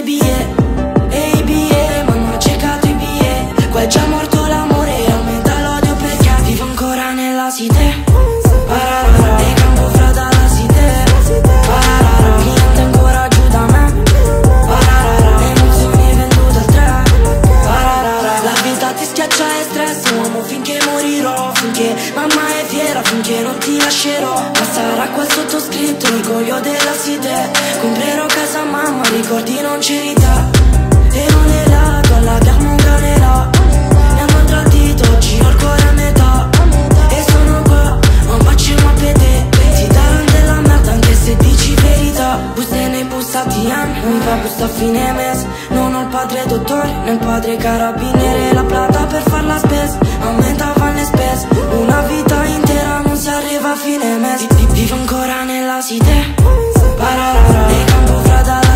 i biglietti, ma non ho cercato i biglietti. Qua è già morto l'amore, aumenta l'odio perché vivo ancora nella cité. Pararara, e campo fra dalla cité. Pararara, cliente ancora giù da me. Pararara, emozioni vendute al 3. Pararara, la vita ti schiaccia e stress, uomo finché morirò, finché mamma è fiera, finché non ti lascerò. Ma sarà quel sottoscritto, l'orgoglio della cité. Comprerò casa a mamma, ricordi non c'eri te. E non è lato alla Garmonga là. Mi hanno tradito, oggi ho il cuore a metà. E sono qua, un bacio ma per te. Ti daranno della merda anche se dici verità. Buste nei bussati anni, mi fa busta a fine mese. Non ho il padre dottore, né il padre carabiniere. La plata per far la spesa, aumentava le spese. Una vita intera non si arriva a fine mese. Vivo ancora nella cité. Pararara, e campo fra dalla